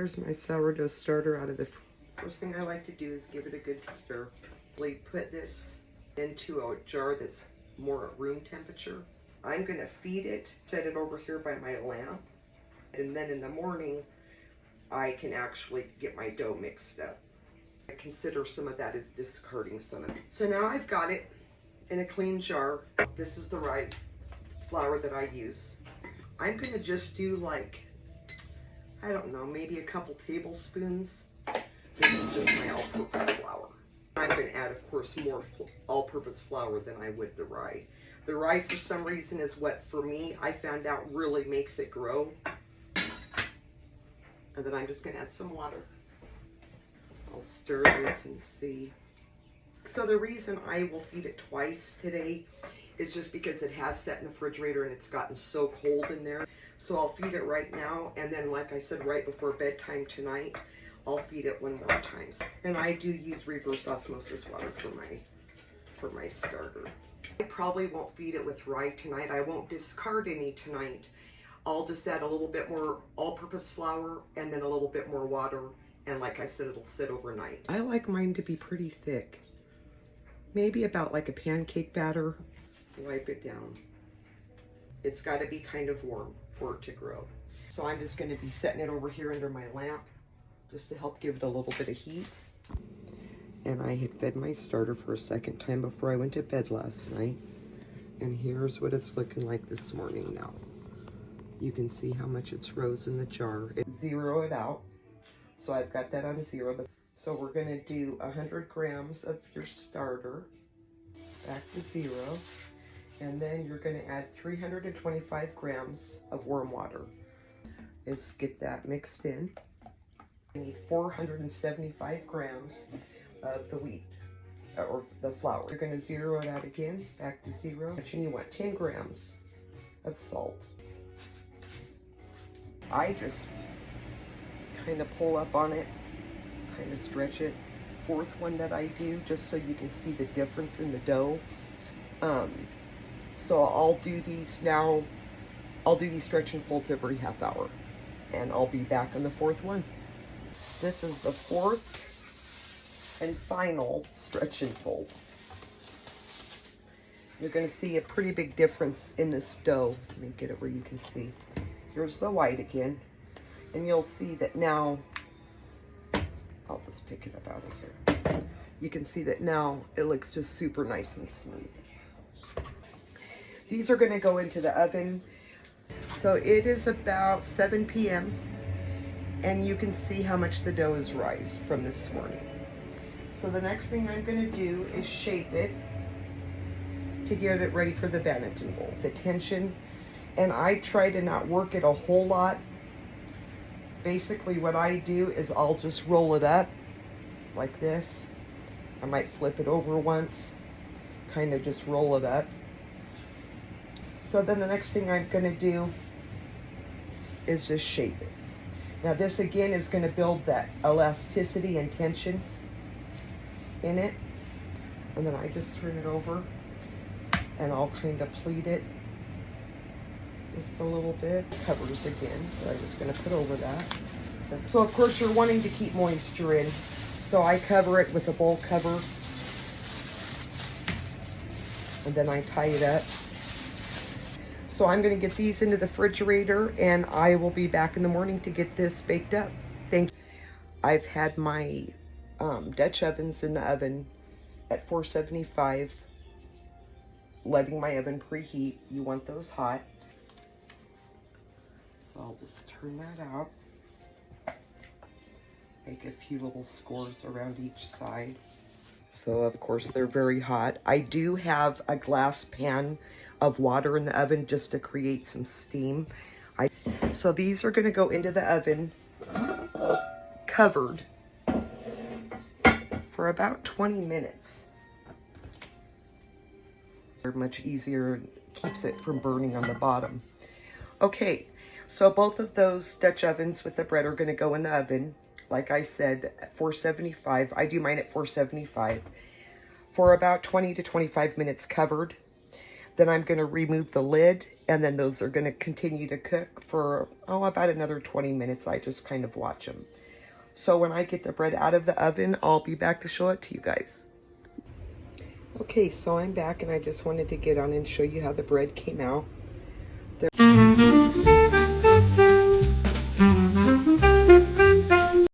there's my sourdough starter out of the fridge. First thing I like to do is give it a good stir. Put this into a jar that's more at room temperature. I'm gonna feed it, set it over here by my lamp, and then in the morning, I can actually get my dough mixed up. I consider some of that as discarding some of it. So now I've got it in a clean jar. This is the right flour that I use. I'm gonna just do like, I don't know, maybe a couple tablespoons. This is just my all-purpose flour. I'm gonna add, of course, more all-purpose flour than I would the rye. The rye, for some reason, is what, for me, I found out really makes it grow. And then I'm just gonna add some water. I'll stir this and see. So the reason I will feed it twice today is just because it has set in the refrigerator and it's gotten so cold in there. So I'll feed it right now, and then, like I said, right before bedtime tonight, I'll feed it one more time. And I do use reverse osmosis water for my starter. I probably won't feed it with rye tonight. I won't discard any tonight. I'll just add a little bit more all-purpose flour and then a little bit more water. And like I said, it'll sit overnight. I like mine to be pretty thick. Maybe about like a pancake batter. Wipe it down. It's got to be kind of warm for it to grow. So I'm just going to be setting it over here under my lamp just to help give it a little bit of heat. And I had fed my starter for a second time before I went to bed last night. And here's what it's looking like this morning now. You can see how much it's rose in the jar. Zero it out. So I've got that on 0. So we're going to do 100 grams of your starter back to 0. And then you're going to add 325 grams of warm water. Let's get that mixed in. I need 475 grams of the wheat, or the flour. You're going to 0 it out again, back to 0. And you want 10 grams of salt. I just kind of pull up on it, kind of stretch it. Fourth one that I do, just so you can see the difference in the dough. So I'll do these now. I'll do these stretch and folds every half hour, and I'll be back on the fourth one. This is the fourth and final stretch and fold. You're going to see a pretty big difference in this dough. Let me get it where you can see. Here's the white again, and you'll see that now, I'll just pick it up out of here. You can see that now it looks just super nice and smooth. These are going to go into the oven. So it is about 7 p.m. and you can see how much the dough is rised from this morning. So the next thing I'm going to do is shape it to get it ready for the Banneton bowl. The tension, and I try to not work it a whole lot. Basically what I do is I'll just roll it up like this. I might flip it over once, kind of just roll it up. So then the next thing I'm going to do is just shape it. Now this again is going to build that elasticity and tension in it. And then I just turn it over and I'll kind of pleat it just a little bit. Covers again, that I'm just going to put over that. So of course you're wanting to keep moisture in. So I cover it with a bowl cover. And then I tie it up. So I'm going to get these into the refrigerator and I will be back in the morning to get this baked up. Thank you. I've had my Dutch ovens in the oven at 475, letting my oven preheat. You want those hot. So I'll just turn that out. Make a few little scores around each side. So of course they're very hot. I do have a glass pan of water in the oven just to create some steam. So these are going to go into the oven covered for about 20 minutes. They're much easier, keeps it from burning on the bottom. Okay, so both of those Dutch ovens with the bread are going to go in the oven. Like I said, at 475. I do mine at 475 for about 20 to 25 minutes covered. Then I'm going to remove the lid, and then those are going to continue to cook for, about another 20 minutes. I just kind of watch them. So when I get the bread out of the oven, I'll be back to show it to you guys. Okay, so I'm back, and I just wanted to get on and show you how the bread came out.